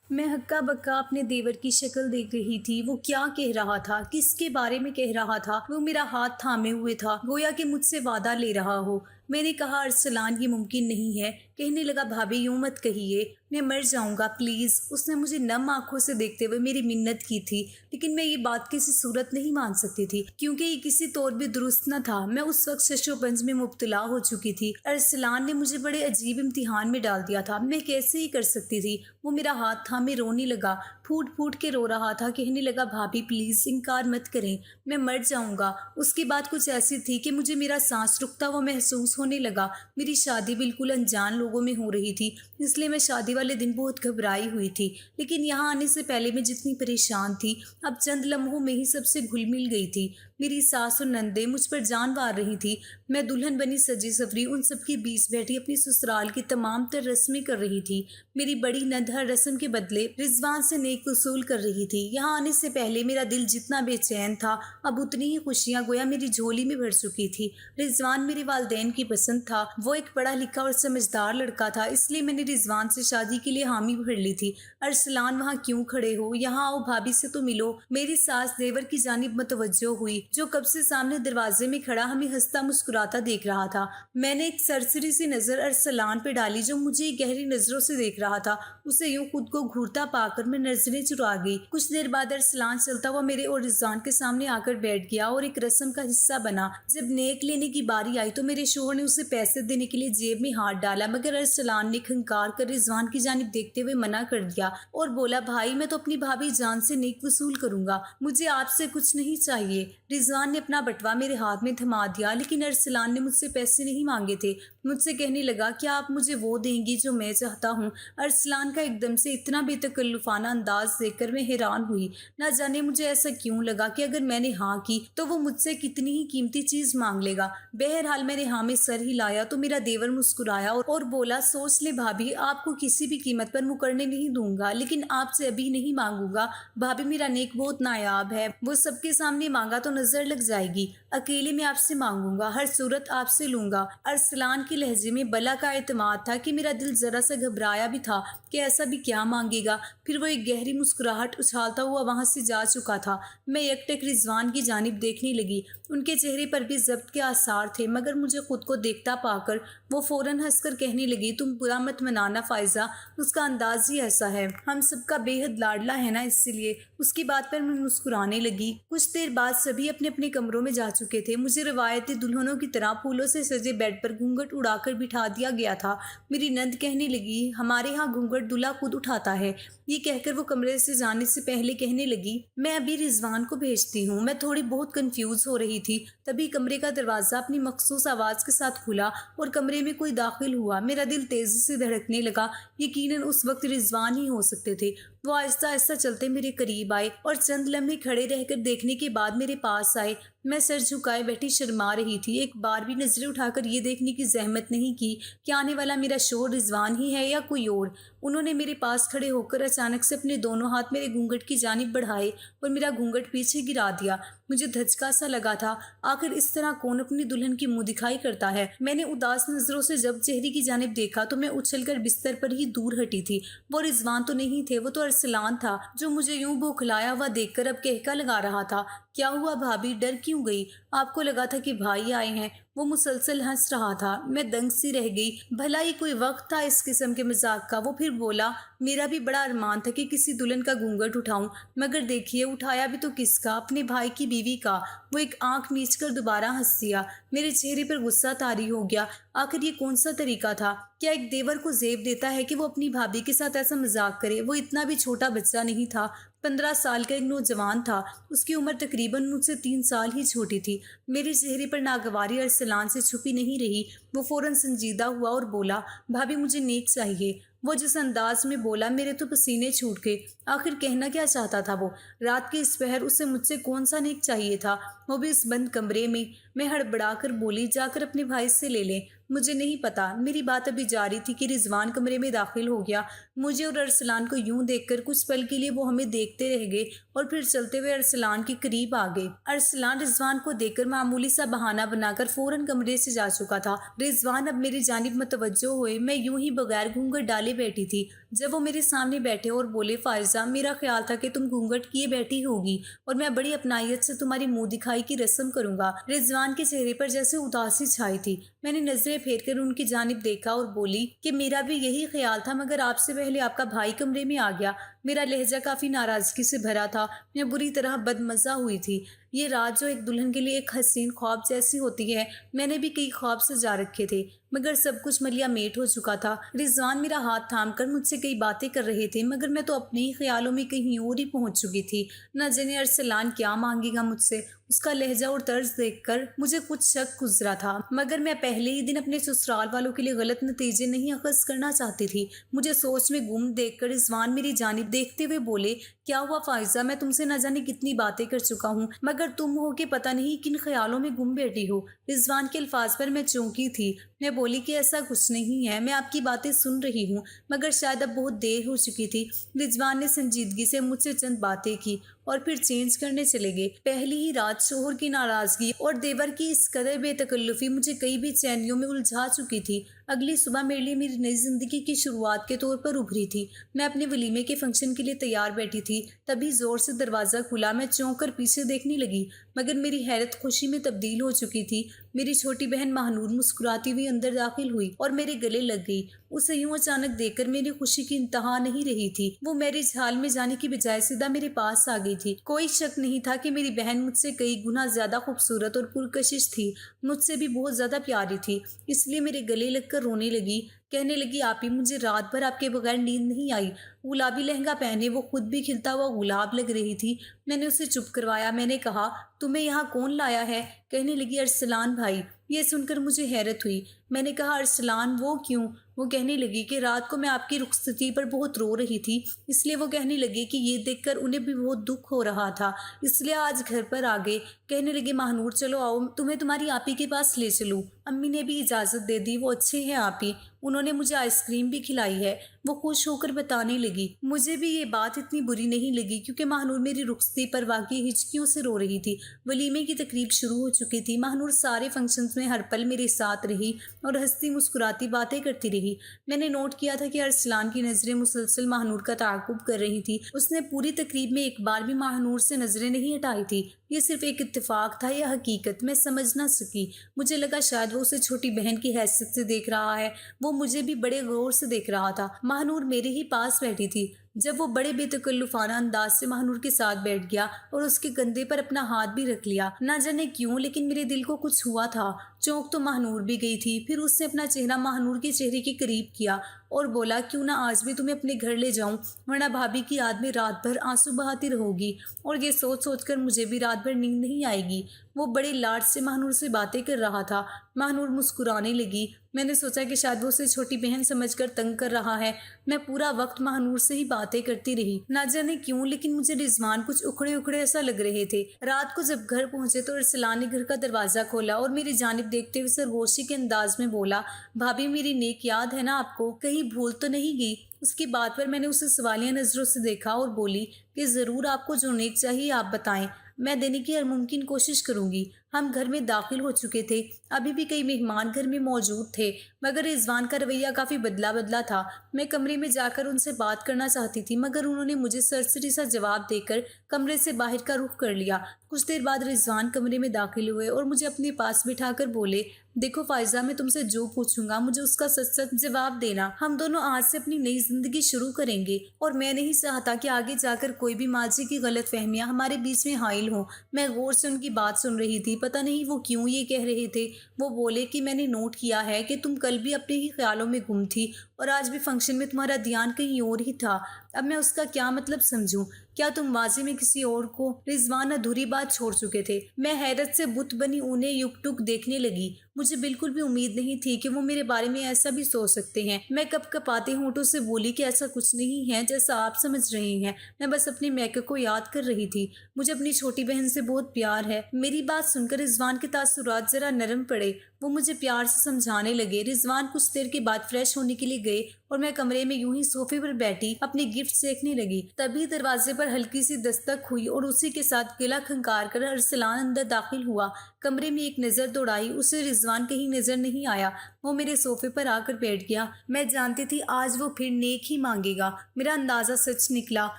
मैं हक्का बक्का अपने देवर की शक्ल देख रही थी। वो क्या कह रहा था, किसके बारे में कह रहा था। वो मेरा हाथ थामे हुए था, गोया कि मुझसे वादा ले रहा हो। मैंने कहा अरसलान ये मुमकिन नहीं है। कहने लगा भाभी यूं मत कहिए, मैं मर जाऊंगा प्लीज। उसने मुझे नम आंखों से देखते हुए मेरी मिन्नत की थी, लेकिन मैं ये बात किसी सूरत नहीं मान सकती थी, क्योंकि ये किसी तौर भी दुरुस्त न था। मैं उस वक्त शशोपंज में मुब्तला हो चुकी थी। अरसलान ने मुझे बड़े अजीब इम्तिहान में डाल दिया था। मैं कैसे ही कर सकती थी। वो मेरा हाथ थामे रोने लगा, फूट फूट के रो रहा था। कहने लगा भाभी प्लीज इनकार मत करें, मैं मर जाऊंगा। उसकी बात कुछ ऐसी थी कि मुझे मेरा सांस रुकता हुआ महसूस होने लगा। मेरी शादी बिल्कुल अनजान लोगों में हो रही थी, इसलिए मैं शादी वाले दिन बहुत घबराई हुई थी। लेकिन यहाँ आने से पहले मैं जितनी परेशान थी, अब चंद लम्हों में ही सबसे घुल मिल गई थी। मेरी सास और नंदे मुझ पर जान वार रही थी। मैं दुल्हन बनी सजी सवरी उन सबके बीच बैठी अपनी ससुराल की तमाम तर रस्में कर रही थी। मेरी बड़ी नंद हर रस्म के बदले रिजवान से नेक वसूल कर रही थी। यहाँ आने से पहले मेरा दिल जितना बेचैन था, अब उतनी ही खुशियाँ गोया मेरी झोली में भर चुकी थी। रिजवान मेरे वालदेन की पसंद था। वो एक पढ़ा लिखा और समझदार लड़का था, इसलिए मैंने रिजवान से शादी के लिए हामी भर ली थी। अरसलान वहाँ क्यों खड़े हो, यहाँ आओ, भाभी से तो मिलो। मेरी सास देवर की जानिब मतवज्जो हुई, जो कब से सामने दरवाजे में खड़ा हमें हंसता मुस्कुराता देख रहा था। मैंने एक सरसरी सी नजर अरसलान पे डाली, जो मुझे गहरी नजरों से देख रहा था। उसे यूं खुद को घूरता पाकर मैं नजरें चुरा गई। कुछ देर बाद अरसलान चलता हुआ मेरे और रिजवान के सामने आकर बैठ गया और एक रस्म का हिस्सा बना। जब नेक लेने की बारी आई तो मेरे शोहर ने उसे पैसे देने के लिए जेब में हाथ डाला, मगर अरसलान ने खंकार कर रिजवान की जानिब देखते हुए मना कर दिया और बोला भाई मैं तो अपनी भाभी जान से नेक वसूल करूंगा, मुझे आपसे कुछ नहीं चाहिए। रिजवान ने अपना बटवा मेरे हाथ में थमा दिया, लेकिन अरसलान ने मुझसे पैसे नहीं मांगे थे। मुझसे कहने लगा क्या आप मुझे वो देंगी जो मैं चाहता हूँ। अरसलान का एकदम से इतना बेतकल्लुफाना अंदाज देखकर मैं हैरान हुई। न जाने मुझे ऐसा क्यों लगा कि अगर मैंने हाँ की तो वो मुझसे कितनी ही कीमती चीज मांग लेगा। बहरहाल मैंने हाँ में सर हिलाया तो मेरा देवर मुस्कुराया और बोला सोच ले भाभी, आपको किसी भी कीमत पर मुकरने नहीं दूंगा, लेकिन आपसे अभी नहीं मांगूंगा। भाभी मेरा नेक बहुत नायाब है, वो सबके सामने मांगा तो नजर लग जाएगी। अकेले में आपसे मांगूंगा, हर सूरत आपसे लूंगा। अरसलान के लहजे में बला का एतमाद था कि मेरा दिल जरा सा घबराया भी था कि ऐसा भी क्या मांगेगा। फिर वो एक गहरी मुस्कुराहट उछालता हुआ वहां से जा चुका था। मैं एकटक रिजवान की जानिब देखने लगी। उनके चेहरे पर भी जब्त के आसार थे, मगर मुझे खुद को देखता पाकर वो फौरन हंसकर कहने लगी तुम बुरा मत मनाना फायजा, उसका अंदाज ही ऐसा है, हम सबका बेहद लाडला है ना, इसलिए। उसकी बात पर मैं मुस्कुराने लगी। कुछ देर बाद सभी अपने अपने कमरों में जा चुके थे। मुझे रवायती दुल्हनों की तरह फूलों से सजे बेड पर घूंघट उड़ाकर बिठा दिया गया था। मेरी नंद कहने लगी हमारे यहाँ घूंघट दूल्हा खुद उठाता है। ये कहकर वो कमरे से जाने से पहले कहने लगी मैं अभी रिजवान को भेजती हूँ। मैं थोड़ी बहुत कंफ्यूज हो रही थी, तभी कमरे का दरवाजा अपनी मखसूस आवाज के साथ खुला और कमरे में कोई दाखिल हुआ। मेरा दिल तेजी से धड़कने लगा। यकीनन उस वक्त रिजवान ही हो सकते थे। वो आहिस्ता आहिस्ता चलते मेरे करीब आए और चंद लम्हे खड़े रहकर देखने के बाद मेरे पास आए। मैं सर झुकाए बैठी शर्मा रही थी। एक बार भी नजरें उठाकर ये देखने की जहमत नहीं की कि आने वाला मेरा शोहर रिजवान ही है या कोई और। उन्होंने मेरे पास खड़े होकर अचानक से अपने दोनों हाथ मेरे घूंघट की जानिब बढ़ाए और मेरा घूंघट पीछे गिरा दिया। मुझे धचका सा लगा था। आखिर इस तरह कौन अपनी दुल्हन की मुंह दिखाई करता है। मैंने उदास नजरों से जब चेहरे की जानिब देखा तो मैं उछलकर बिस्तर पर ही दूर हटी थी। वो रिजवान तो नहीं थे, वो तो अरसलान था, जो मुझे यूं बौखलाया हुआ देखकर अब कहका लगा रहा था क्या हुआ भाभी, डर क्यों गई? आपको लगा था कि भाई आए हैं? वो मुसलसल हंस रहा था। मैं दंग सी रह गई। भला ही कोई वक्त था इस किस्म के मजाक का। वो फिर बोला मेरा भी बड़ा अरमान था कि किसी दुल्हन का घूंघट उठाऊं, मगर देखिए उठाया भी तो किसका, अपने भाई की बीवी का। वो एक आंख मीच कर दोबारा हंस दिया। मेरे चेहरे पर गुस्सा तारी हो गया। आखिर ये कौन सा तरीका था? क्या एक देवर को जेब देता है कि वो अपनी भाभी के साथ ऐसा मजाक करे? वो इतना भी छोटा बच्चा नहीं था, 15 साल का एक नौजवान था। उसकी उम्र तकरीबन मुझसे 3 साल ही छोटी थी। मेरे चेहरे पर नागवारी अरसलान से छुपी नहीं रही। वो फौरन संजीदा हुआ और बोला भाभी मुझे नेक चाहिए। वो जिस अंदाज में बोला मेरे तो पसीने छूट गए। आखिर कहना क्या चाहता था वो? रात के इस पहर उसे मुझसे कौन सा नेक चाहिए था, वो भी इस बंद कमरे में? मैं हड़बड़ा कर बोली जाकर अपने भाई से ले लें। مجھے نہیں پتا۔ میری بات ابھی جاری تھی کہ رضوان کمرے میں داخل ہو گیا۔ مجھے اور ارسلان کو یوں دیکھ کر کچھ پل کے لیے وہ ہمیں دیکھتے رہ گئے اور پھر چلتے ہوئے ارسلان کے قریب آ گئے۔ ارسلان رضوان کو دیکھ کر معمولی سا بہانہ بنا کر فوراً کمرے سے جا چکا تھا۔ رضوان اب میری جانب متوجہ ہوئے۔ میں یوں ہی بغیر گھونگھٹ ڈالے بیٹھی تھی جب وہ میرے سامنے بیٹھے اور بولے، فائزہ میرا خیال تھا کہ تم گھونگھٹ کیے بیٹھی ہوگی اور میں بڑی اپنائیت سے تمہاری منہ دکھائی کی رسم کروں گا۔ رضوان کے چہرے پر جیسے اداسی چھائی تھی۔ میں نے نظریں پھیر کر ان کی جانب دیکھا اور بولی کہ میرا بھی یہی خیال تھا، مگر آپ سے پہلے آپ کا بھائی کمرے میں آ گیا۔ میرا لہجہ کافی ناراضگی سے بھرا تھا۔ میں بری طرح بدمزہ ہوئی تھی۔ یہ رات جو ایک دلہن کے لیے ایک حسین خواب جیسی ہوتی ہے، میں نے بھی کئی خواب سجا رکھے تھے، مگر سب کچھ ملیا میٹ ہو چکا تھا۔ رضوان میرا ہاتھ تھام کر مجھ سے کئی باتیں کر رہے تھے، مگر میں تو اپنے ہی خیالوں میں کہیں اور ہی پہنچ چکی تھی۔ نہ جانے ارسلان کیا مانگے گا مجھ سے۔ اس کا لہجہ اور طرز دیکھ کر مجھے کچھ شک گزرا تھا، مگر میں پہلے ہی دن اپنے سسرال والوں کے لیے غلط نتیجے نہیں اخذ کرنا چاہتی تھی۔ مجھے سوچ میں گم دیکھ کر رضوان میری جانب دیکھتے ہوئے بولے، کیا ہوا فائزہ؟ میں تم سے نہ جانے کتنی باتیں کر چکا ہوں، مگر تم ہو کہ پتہ نہیں کن خیالوں میں گم بیٹھی ہو۔ رضوان کے الفاظ پر میں چونکی تھی۔ میں بولی کہ ایسا کچھ نہیں ہے، میں آپ کی باتیں سن رہی ہوں، مگر شاید اب بہت دیر ہو چکی تھی۔ رضوان نے سنجیدگی سے مجھ سے چند باتیں کی اور پھر چینج کرنے چلے گئے۔ پہلی ہی رات شوہر کی ناراضگی اور دیور کی اس قدر بے تکلفی مجھے کئی بے چینیوں میں الجھا چکی تھی۔ اگلی صبح میرے لیے میری نئی زندگی کی شروعات کے طور پر ابھری تھی۔ میں اپنے ولیمے کے فنکشن کے لیے تیار بیٹھی تھی، تبھی زور سے دروازہ کھلا۔ میں چونک کر پیچھے دیکھنے لگی، مگر میری حیرت خوشی میں تبدیل ہو چکی تھی۔ میری چھوٹی بہن ماہنور مسکراتی ہوئی اندر داخل ہوئی اور میرے گلے لگ گئی۔ اسے یوں اچانک دیکھ کر میری خوشی کی انتہا نہیں رہی تھی۔ وہ میرے حال میں جانے کی بجائے سیدھا میرے پاس آ گئی تھی۔ کوئی شک نہیں تھا کہ میری بہن مجھ سے کئی گنا زیادہ خوبصورت اور پرکشش تھی، مجھ سے بھی بہت زیادہ پیاری تھی، اس لیے میرے گلے لگ کر رونے لگی۔ کہنے لگی، آپی مجھے رات بھر آپ کے بغیر نیند نہیں آئی۔ گلابی لہنگا پہنے وہ خود بھی کھلتا ہوا گلاب لگ رہی تھی۔ میں نے اسے چپ کروایا۔ میں نے کہا، تمہیں یہاں کون لایا ہے؟ کہنے لگی، ارسلان بھائی۔ یہ سن کر مجھے حیرت ہوئی۔ میں نے کہا، ارسلان وہ کیوں؟ وہ کہنے لگی کہ رات کو میں آپ کی رخصتی پر بہت رو رہی تھی، اس لیے وہ کہنے لگی کہ یہ دیکھ کر انہیں بھی بہت دکھ ہو رہا تھا، اس لیے آج گھر پر آ گئے۔ کہنے لگے، ماہنور چلو آؤ تمہیں تمہاری آپی کے پاس لے چلوں۔ امی نے بھی اجازت دے دی۔ وہ اچھے ہیں آپی، انہوں نے مجھے آئس کریم بھی کھلائی ہے، وہ خوش ہو کر بتانے لگی۔ مجھے بھی یہ بات اتنی بری نہیں لگی کیونکہ ماہنور میری رخصتی پر واقعی ہچکیوں سے رو رہی تھی۔ ولیمے کی تقریب شروع ہو چکی تھی۔ ماہنور سارے فنکشنز میں ہر پل میرے ساتھ رہی اور ہنستی مسکراتی باتیں کرتی رہی۔ میں نے نوٹ کیا تھا کہ ارسلان کی نظریں مسلسل ماہنور کا تعاقب کر رہی تھی۔ اس نے پوری تقریب میں ایک بار بھی ماہنور سے نظریں نہیں ہٹائی تھی۔ یہ صرف ایک اتفاق تھا یا حقیقت، میں سمجھ نہ سکی۔ مجھے لگا شاید وہ اسے چھوٹی بہن کی حیثیت سے دیکھ رہا ہے۔ وہ مجھے بھی بڑے غور سے دیکھ رہا تھا۔ ماہنور میرے ہی پاس بیٹھی تھی۔ جب وہ بڑے بے تکلفانہ انداز سے ماہنور کے ساتھ بیٹھ گیا اور اس کے کندھے پر اپنا ہاتھ بھی رکھ لیا، نہ جانے کیوں لیکن میرے دل کو کچھ ہوا تھا۔ چونک تو ماہنور بھی گئی تھی۔ پھر اس نے اپنا چہرہ ماہنور کے چہرے کے قریب کیا اور بولا، کیوں نہ آج بھی تمہیں اپنے گھر لے جاؤں، ورنہ بھابھی کی یاد میں رات بھر آنسو بہاتی رہو گی، اور یہ سوچ سوچ کر مجھے بھی رات بھر نیند نہیں آئے گی۔ وہ بڑے لاڈ سے ماہنور سے باتیں کر رہا تھا۔ ماہنور مسکرانے لگی۔ میں نے سوچا کہ شاید وہ اسے چھوٹی بہن سمجھ کر تنگ کر رہا ہے۔ میں پورا وقت ماہنور سے ہی باتیں کرتی رہی۔ نہ جانے کیوں لیکن مجھے رضوان کچھ اکھڑے اکھڑے ایسا لگ رہے تھے۔ رات کو جب گھر پہنچے تو ارسلان نے گھر کا دروازہ کھولا اور میری جانب دیکھتے ہوئے سرگوشی کے انداز میں بولا، بھابھی میری نیک یاد ہے نا آپ کو، کہیں بھول تو نہیں گئی؟ اس کی بات پر میں نے اسے سوالیہ نظروں سے دیکھا اور بولی کہ ضرور، آپ کو جو نیک چاہیے آپ بتائیں، میں دینے کی ہر ممکن کوشش کروں گی۔ ہم گھر میں داخل ہو چکے تھے۔ ابھی بھی کئی مہمان گھر میں موجود تھے، مگر رضوان کا رویہ کافی بدلا تھا۔ میں کمرے میں جا کر ان سے بات کرنا چاہتی تھی، مگر انہوں نے مجھے سرسری سا جواب دے کر کمرے سے باہر کا رخ کر لیا۔ کچھ دیر بعد رضوان کمرے میں داخل ہوئے اور مجھے اپنے پاس بٹھا کر بولے، دیکھو فائزہ، میں تم سے جو پوچھوں گا مجھے اس کا سچ سچ جواب دینا۔ ہم دونوں آج سے اپنی نئی زندگی شروع کریں گے، اور میں نہیں چاہتا کہ آگے جا کر کوئی بھی ماضی کی غلط فہمیاں ہمارے بیچ میں حائل ہوں۔ میں غور سے ان کی بات سن رہی تھی۔ پتہ نہیں وہ کیوں یہ کہہ رہے تھے۔ وہ بولے کہ میں نے نوٹ کیا ہے کہ تم کل بھی اپنے ہی خیالوں میں گم تھی और आज भी फंक्शन में तुम्हारा ध्यान कहीं और ही था। अब मैं उसका क्या मतलब समझूं? क्या तुम माजी में किसी और को? रिजवान अधूरी बात छोड़ चुके थे। मैं हैरत से बुत बनी उन्हें युकटुक देखने लगी। मुझे बिल्कुल भी उम्मीद नहीं थी कि वो मेरे बारे में ऐसा भी सोच सकते हैं। मैं कपकपाते होंठों से बोली कि ऐसा कुछ नहीं है जैसा आप समझ रहे हैं। मैं बस अपने मैके को याद कर रही थी। मुझे अपनी छोटी बहन से बहुत प्यार है। मेरी बात सुनकर रिजवान के तासुरात जरा नरम पड़े। वो मुझे प्यार से समझाने लगे। रिजवान कुछ देर के बाद फ्रेश होने के लिए गए और मैं कमरे में यूं ही सोफे पर बैठी अपनी गिफ्ट देखने लगी। तभी दरवाजे पर हल्की सी दस्तक हुई और उसी के साथ गला खंकार कर अरसलान अंदर दाखिल हुआ। कमरे में एक नज़र दौड़ाई, उसे रिजवान कहीं नजर नहीं आया। वो मेरे सोफे पर आकर बैठ गया। मैं जानती थी आज वो फिर नेक ही मांगेगा। मेरा अंदाजा सच निकला।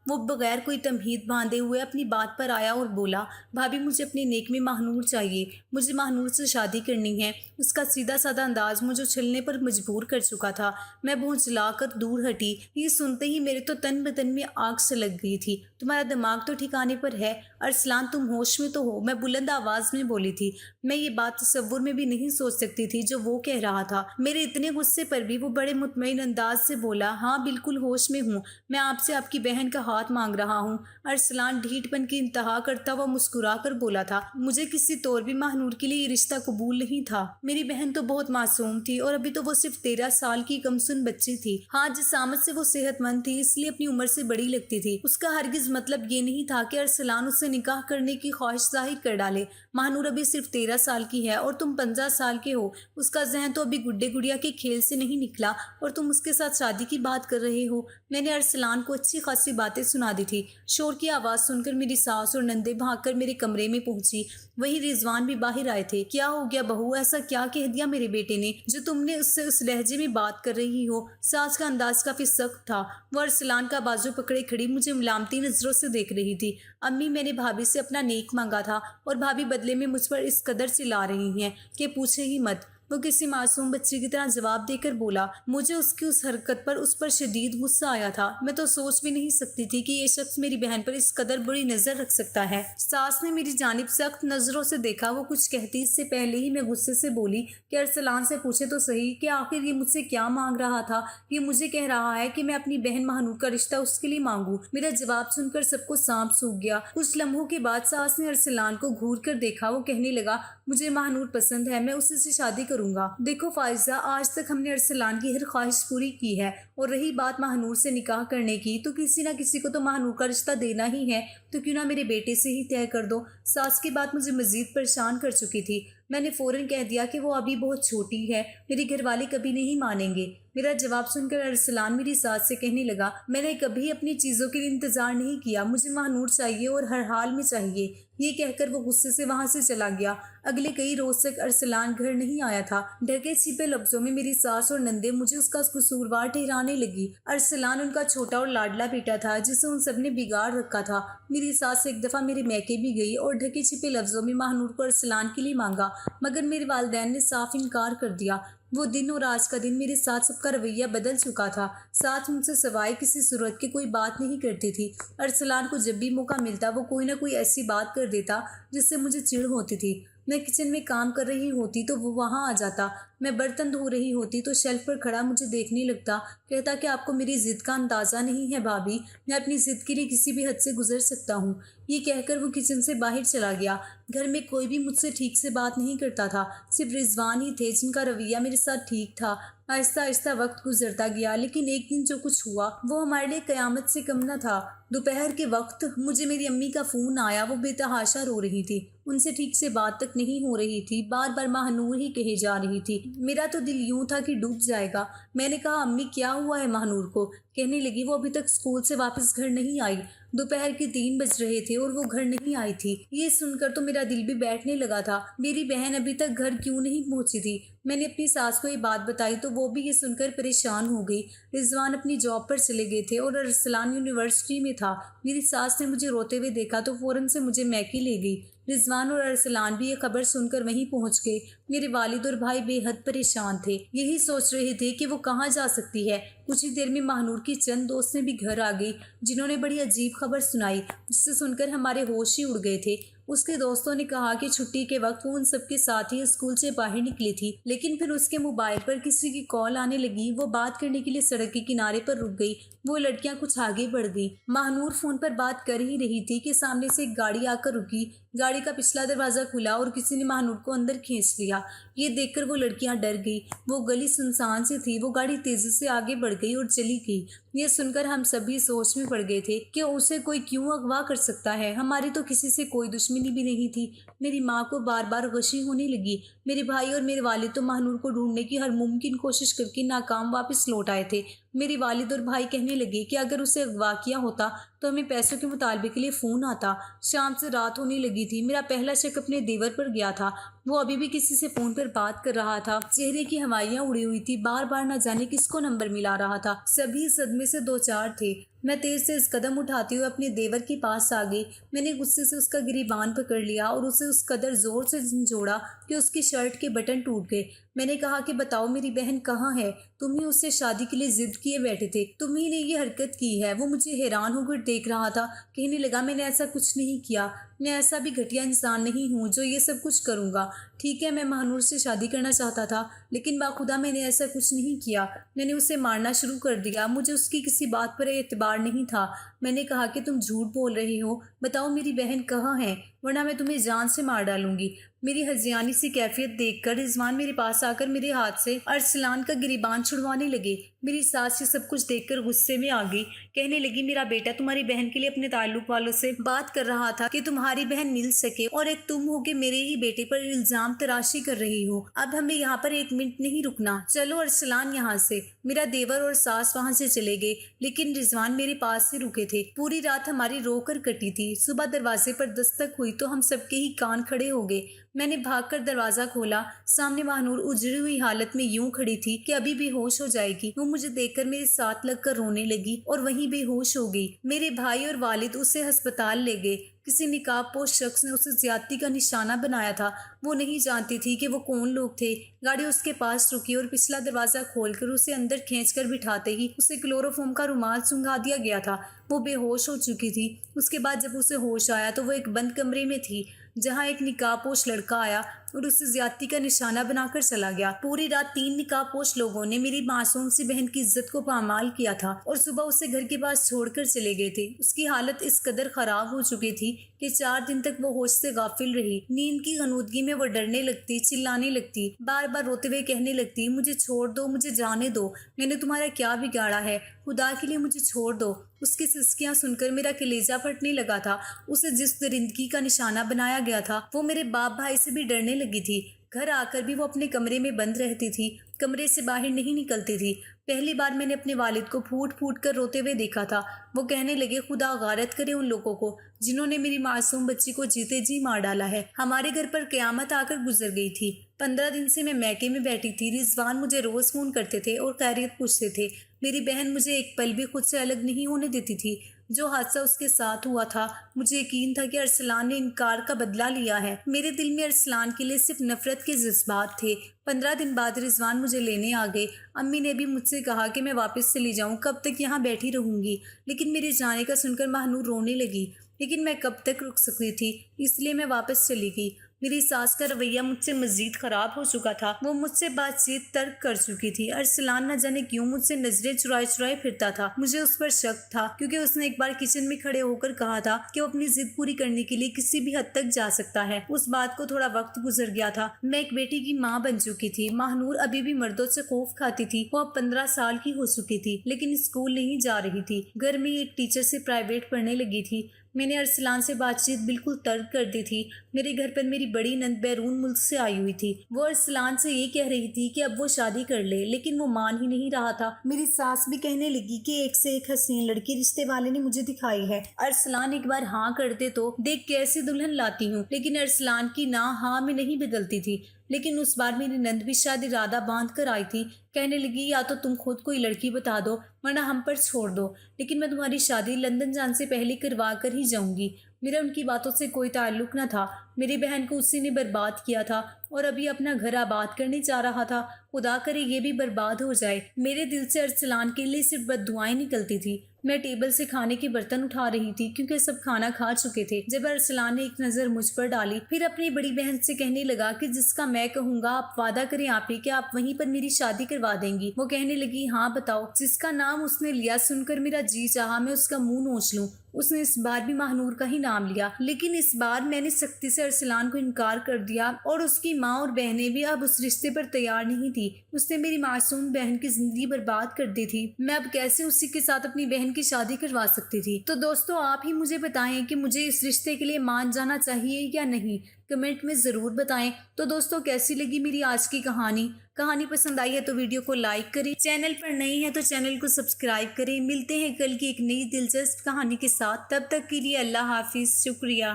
वो बगैर कोई तमहीद बांधे हुए अपनी बात पर आया और बोला, भाभी मुझे अपने नेक में महानूर चाहिए। मुझे महानूर से शादी करनी है। उसका सीधा साधा अंदाज मुझे उछलने पर मजबूर कर चुका था। मैं भौंचला कर दूर हटी। ये सुनते ही मेरे तो तन बदन में आग से लग गई थी। तुम्हारा दिमाग तो ठिकाने पर है अरसलान, तुम होश में तो हो? मैं बुलंद आवाज में बोली थी। मैं ये बात तसव्वुर में भी नहीं सोच सकती थी जो वो कह रहा था। मेरे इतने गुस्से पर भी वो बड़े मुतमईन अंदाज से बोला, हाँ बिल्कुल होश में हूँ। मैं आपसे आपकी बहन का हाथ मांग रहा हूँ। अरसलान ढीठपन की इंतहा करता हुआ मुस्कुरा कर बोला था, मुझे किसी तौर भी महानूर के लिए ये रिश्ता कबूल नहीं था। मेरी बहन तो बहुत मासूम थी और अभी तो वो सिर्फ 13 साल की कमसुन बच्ची थी। हाँ, जिस आमद से वो सेहतमंद थी इसलिए अपनी उम्र से बड़ी लगती थी। उसका हरगिज मतलब ये नहीं था कि अरसलान उससे निकाह करने की ख्वाहिश जाहिर कर डाले। महानूर अभी सिर्फ 13 साल की है और तुम 15 साल के हो। उसका जहन तो अभी गुड्डे गुड़िया के खेल से नहीं निकला और तुम उसके साथ शादी की बात कर रहे हो। मैंने अरसलान को अच्छी खासी बातें सुना दी थी। शोर की आवाज़ सुनकर मेरी सास और नंदे भागकर मेरे कमरे में पहुंची। वही रिजवान भी बाहर आए थे। क्या हो गया बहू, ऐसा क्या कह दिया मेरे बेटे ने जो तुमने उससे उस लहजे में बात कर रही हो? सास का अंदाज काफी सख्त था। वो अरसलान का बाजू पकड़े खड़ी मुझे मलामती नजरों से देख रही थी। अम्मी, मैंने भाभी से अपना नेक मांगा था और भाभी बदले में मुझ पर इस कदर चिल्ला रही हैं कि पूछे ही मत। वो किसी मासूम बच्चे की तरह जवाब देकर बोला। मुझे उसकी उस हरकत पर उस पर शदीद गुस्सा आया था। मैं तो सोच भी नहीं सकती थी कि ये शख्स मेरी बहन पर इस कदर बुरी नजर रख सकता है। सास ने मेरी जानिब सख्त नजरों से देखा। वो कुछ कहती इससे पहले ही मैं गुस्से से बोली कि अरसलान से पूछे तो सही कि आखिर ये मुझसे क्या मांग रहा था। ये मुझे कह रहा है कि मैं अपनी बहन महानूर का रिश्ता उसके लिए मांगू। मेरा जवाब सुनकर सबको सांप सूख गया। कुछ लम्हों के बाद सास ने अरसलान को घूर कर देखा। वो कहने लगा, मुझे महानूर पसंद है, मैं उसी से शादी करूंगा। देखो फाइजा, आज तक हमने अरसलान की हर ख्वाहिश पूरी की है और रही बात महानूर से निकाह करने की, तो किसी ना किसी को तो महानूर का रिश्ता देना ही है। तो क्यों ना मेरे बेटे से ही तय कर दो। सास की बात मुझे मजीद परेशान कर चुकी थी। मैंने फौरन कह दिया कि वो अभी बहुत छोटी है, मेरे घर वाले कभी नहीं मानेंगे। मेरा जवाब सुनकर अरसलान मेरी सास से कहने लगा, मैंने कभी अपनी चीज़ों के लिए इंतजार नहीं किया। मुझे महानूर चाहिए और हर हाल में चाहिए। ये कहकर वो गुस्से से वहां से चला गया। अगले कई रोज तक अरसलान घर नहीं आया था। ढके छिपे लफ्जों में मेरी सास और नंदे मुझे उसका कसूरवार ठहराने लगी। अरसलान उनका छोटा और लाडला बेटा था जिसे उन सब ने बिगाड़ रखा था। मेरी सास एक दफ़ा मेरे मैके भी गई और ढके छिपे लफ्जों में महानूर को अरसलान के लिए मांगा, मगर मेरे वालिदैन ने साफ इनकार कर दिया। वो दिन और आज का दिन मेरे साथ सबका रवैया बदल चुका था। साथ मुझसे सवाए किसी सूरत की कोई बात नहीं करती थी। अरसलान को जब भी मौका मिलता वो कोई ना कोई ऐसी बात कर देता जिससे मुझे चिढ़ होती थी। मैं किचन में काम कर रही होती तो वो वहाँ आ जाता। मैं बर्तन धो रही होती तो शेल्फ पर खड़ा मुझे देखने लगता। कहता कि आपको मेरी ज़िद का अंदाज़ा नहीं है भाभी, मैं अपनी ज़िद के लिए किसी भी हद से गुजर सकता हूँ। ये कहकर वो किचन से बाहर चला गया। घर में कोई भी मुझसे ठीक से बात नहीं करता था। सिर्फ रिजवान ही थे जिनका रवैया मेरे साथ ठीक था। आहिस्ता आहिस्ता वक्त गुजरता गया, लेकिन एक दिन जो कुछ हुआ वो हमारे लिए कयामत से कम न था। दोपहर के वक्त मुझे मेरी अम्मी का फ़ोन आया। वो बेतहाशा रो रही थी। उनसे ठीक से बात तक नहीं हो रही थी। बार बार महानूर ही कहे जा रही थी। मेरा तो दिल यूं था कि डूब जाएगा। मैंने कहा, अम्मी क्या हुआ है महानूर को? कहने लगी, वो अभी तक स्कूल से वापस घर नहीं आई। दोपहर के 3 बज रहे थे और वो घर नहीं आई थी। ये सुनकर तो मेरा दिल भी बैठने लगा था। मेरी बहन अभी तक घर क्यों नहीं पहुंची थी? मैंने अपनी सास को ये बात बताई तो वो भी ये सुनकर परेशान हो गई। रिजवान अपनी जॉब पर चले गए थे और अरसलान यूनिवर्सिटी में था। मेरी सास ने मुझे रोते हुए देखा तो फौरन से मुझे मैके ले गई। रिजवान और अरसलान भी ये खबर सुनकर वहीं पहुंच गए। मेरे वालिद और भाई बेहद परेशान थे। यही सोच रहे थे कि वो कहाँ जा सकती है। कुछ ही देर में महानूर की चंद दोस्तें भी घर आ गई, जिन्होंने बड़ी अजीब खबर सुनाई, जिससे सुनकर हमारे होश ही उड़ गए थे। उसके दोस्तों ने कहा कि छुट्टी के वक्त वो उन सबके साथ ही स्कूल से बाहर निकली थी, लेकिन फिर उसके मोबाइल पर किसी की कॉल आने लगी। वो बात करने के लिए सड़क के किनारे पर रुक गई। वो लड़कियां कुछ आगे बढ़ गई। महानूर फोन पर बात कर ही रही थी कि सामने से एक गाड़ी आकर रुकी। गाड़ी का पिछला दरवाजा खुला और किसी ने महानूर को अंदर खींच लिया। ये देखकर वो लड़कियां डर गई। वो गली सुनसान सी थी। वो गाड़ी तेजी से आगे बढ़ गई और चली गई। ये सुनकर हम सभी सोच में पड़ गए थे कि उसे कोई क्यों अगवा कर सकता है। हमारी तो किसी से कोई दुश्मनी भी नहीं थी। मेरी माँ को बार बार गशी होने लगी। मेरे भाई और मेरे वालिद तो महानूर को ढूंढने की हर मुमकिन कोशिश करके नाकाम वापस लौट आए थे। मेरे वालिद और भाई कहने लगे कि अगर उसे अगवा किया होता तो हमें पैसों के मुतालबे के लिए फ़ोन आता। शाम से रात होने लगी थी। मेरा पहला शक अपने देवर पर गया था। वो अभी भी किसी से फ़ोन पर बात कर रहा था। चेहरे की हवाइयाँ उड़ी हुई थी। बार बार न जाने किसको नंबर मिला रहा था। सभी सदमे से दो चार थे। मैं तेज से इस कदम उठाते हुए अपने देवर के पास आ गई। मैंने गुस्से से उसका गिरीबान पकड़ लिया और उसे उस कदर ज़ोर से झंझोड़ा कि उसकी शर्ट के बटन टूट गए। मैंने कहा कि बताओ मेरी बहन कहाँ है? तुम ही उससे शादी के लिए जिद किए बैठे थे। तुम ही ने ये हरकत की है। वो मुझे हैरान होकर देख रहा था। कहने लगा मैंने ऐसा कुछ नहीं किया। मैं ऐसा भी घटिया इंसान नहीं हूँ जो ये सब कुछ करूँगा। ठीक है, मैं महानूर से शादी करना चाहता था, लेकिन बाखुदा मैंने ऐसा कुछ नहीं किया। मैंने उसे मारना शुरू कर दिया। मुझे उसकी किसी बात पर एतबार नहीं था। मैंने कहा कि तुम झूठ बोल रहे हो। बताओ मेरी बहन कहाँ है, वरना मैं तुम्हें जान से मार डालूंगी। मेरी हजियानी सी कैफियत देखकर रिजवान मेरे पास आकर मेरे हाथ से अरसलान का गिरीबान छुड़वाने लगे। मेरी सास ये सब कुछ देखकर गुस्से में आ गई। कहने लगी मेरा बेटा तुम्हारी बहन के लिए अपने ताल्लुक वालों से बात कर रहा था कि तुम्हारी बहन मिल सके, और एक तुम हो के मेरे ही बेटे पर इल्जाम तराशी कर रही हो। अब हमें यहाँ पर एक मिनट नहीं रुकना। चलो अरसलान यहाँ से। मेरा देवर और सास वहाँ से चले गए, लेकिन रिजवान मेरे पास से रुके थे। पूरी रात हमारी रोकर कटी थी। सुबह दरवाजे पर दस्तक हुई तो हम सबके ही कान खड़े हो गए। मैंने भागकर दरवाजा खोला। सामने महानूर उजड़ी हुई हालत में यूं खड़ी थी कि अभी बेहोश हो जाएगी। वो मुझे देखकर मेरे साथ लगकर रोने लगी और वहीं बेहोश हो गई। मेरे भाई और वालिद उसे अस्पताल ले गए। किसी निकाबपोश शख्स ने उसे ज्यादती का निशाना बनाया था। वो नहीं जानती थी कि वो कौन लोग थे। गाड़ी उसके पास रुकी और पिछला दरवाजा खोलकर उसे अंदर खींचकर बिठाते ही उसे क्लोरोफॉर्म का रुमाल सुंघा दिया गया था। वो बेहोश हो चुकी थी। उसके बाद जब उसे होश आया तो वो एक बंद कमरे में थी, जहाँ एक निकाबपोश लड़का आया और उसे ज्यादती का निशाना बनाकर चला गया। पूरी रात 3 निकाबपोश लोगों ने मेरी मासूम सी बहन की इज्जत को पामाल किया था और सुबह उसे घर के पास छोड़कर चले गए थे। उसकी हालत इस कदर खराब हो चुकी थी कि 4 दिन तक वो होश से गाफिल रही। नींद की गनूदगी में वो डरने लगती, चिल्लाने लगती, बार बार रोते हुए कहने लगती मुझे छोड़ दो, मुझे जाने दो, मैंने तुम्हारा क्या बिगाड़ा है, खुदा के लिए मुझे छोड़ दो। उसकी सिसकियां सुनकर मेरा कलेजा फटने लगा था। उसे जिस दरिंदगी का निशाना बनाया गया था वो मेरे बाप भाई से भी डरने लगी थी। घर आकर भी वो अपने कमरे में बंद रहती थी, कमरे से बाहर नहीं निकलती थी। पहली बार मैंने अपने वालिद को फूट फूट कर रोते हुए देखा था। वो कहने लगे खुदा गारत करे उन लोगों को जिन्होंने मेरी मासूम बच्ची को जीते जी मार डाला है। हमारे घर पर क़यामत आकर गुजर गई थी। 15 दिन से मैं मैके में बैठी थी। रिजवान मुझे रोज़ फ़ोन करते थे और खैरियत पूछते थे। मेरी बहन मुझे एक पल भी खुद से अलग नहीं होने देती थी। जो हादसा उसके साथ हुआ था, मुझे यकीन था कि अरसलान ने इनकार का बदला लिया है। मेरे दिल में अरसलान के लिए सिर्फ नफरत के जज्बात थे। 15 दिन बाद रिजवान मुझे लेने आ गए। अम्मी ने भी मुझसे कहा कि मैं वापस चली जाऊं, कब तक यहाँ बैठी रहूंगी। लेकिन मेरे जाने का सुनकर महानूर रोने लगी, लेकिन मैं कब तक रुक सकती थी, इसलिए मैं वापस चली गई। मेरी सास का रवैया मुझसे मजीद ख़राब हो चुका था। वो मुझसे बातचीत तर्क कर चुकी थी। अरसलान न जाने क्यों मुझसे नजरें चुराए चुराए फिरता था। मुझे उस पर शक था क्योंकि उसने एक बार किचन में खड़े होकर कहा था कि वो अपनी जिद पूरी करने के लिए किसी भी हद तक जा सकता है। उस बात को थोड़ा वक्त गुजर गया था। मैं एक बेटी की माँ बन चुकी थी। महानूर अभी भी मर्दों से खौफ खाती थी। वो अब 15 साल की हो चुकी थी, लेकिन स्कूल नहीं जा रही थी। घर में एक टीचर से प्राइवेट पढ़ने लगी थी। मैंने अरसलान से बातचीत बिल्कुल तर्क कर दी थी। मेरे घर पर मेरी बड़ी नंद बैरून मुल्क से आई हुई थी। वो अरसलान से ये कह रही थी कि अब वो शादी कर ले, लेकिन वो मान ही नहीं रहा था। मेरी सास भी कहने लगी कि एक से एक हसीन लड़की रिश्ते वाले ने मुझे दिखाई है। अरसलान एक बार हाँ कर दे तो देख कैसी दुल्हन लाती हूँ। लेकिन अरसलान की ना हाँ में नहीं बदलती थी। लेकिन उस बार मेरी नंद भी शायद इरादा बांध कर आई थी। कहने लगी या तो तुम खुद कोई लड़की बता दो वरना हम पर छोड़ दो, लेकिन मैं तुम्हारी शादी लंदन जाने से पहले करवा कर ही जाऊंगी। मेरा उनकी बातों से कोई ताल्लुक न था। मेरी बहन को उसी ने बर्बाद किया था और अभी अपना घर आबाद करने जा रहा था। خدا کرے یہ بھی برباد ہو جائے۔ میرے دل سے ارسلان کے لیے صرف بد دعائیں نکلتی تھی۔ میں ٹیبل سے کھانے کے برتن اٹھا رہی تھی کیونکہ سب کھانا کھا چکے تھے جب ارسلان نے ایک نظر مجھ پر ڈالی، پھر اپنی بڑی بہن سے کہنے لگا کہ جس کا میں کہوں گا آپ وعدہ کریں آپی کہ آپ وہیں پر میری شادی کروا دیں گی۔ وہ کہنے لگی ہاں بتاؤ۔ جس کا نام اس نے لیا سن کر میرا جی چاہا میں اس کا منہ نوچ لوں۔ اس نے اس بار بھی ماہنور کا ہی نام لیا، لیکن اس بار میں نے سختی سے ارسلان کو انکار کر دیا اور اس کی ماں اور بہنیں بھی اب اس رشتے پر تیار نہیں تھی۔ اس نے میری معصوم بہن کی زندگی برباد کر دی تھی۔ میں اب کیسے اسی کے ساتھ اپنی بہن کی شادی کروا سکتی تھی؟ تو دوستو آپ ہی مجھے بتائیں کہ مجھے اس رشتے کے لیے مان جانا چاہیے یا نہیں، کمنٹ میں ضرور بتائیں۔ تو دوستو کیسی لگی میری آج کی کہانی پسند آئی ہے تو ویڈیو کو لائک کریں، چینل پر نئے ہیں تو چینل کو سبسکرائب کریں۔ ملتے ہیں کل کی ایک نئی دلچسپ کہانی کے ساتھ، تب تک کے لیے اللہ حافظ، شکریہ۔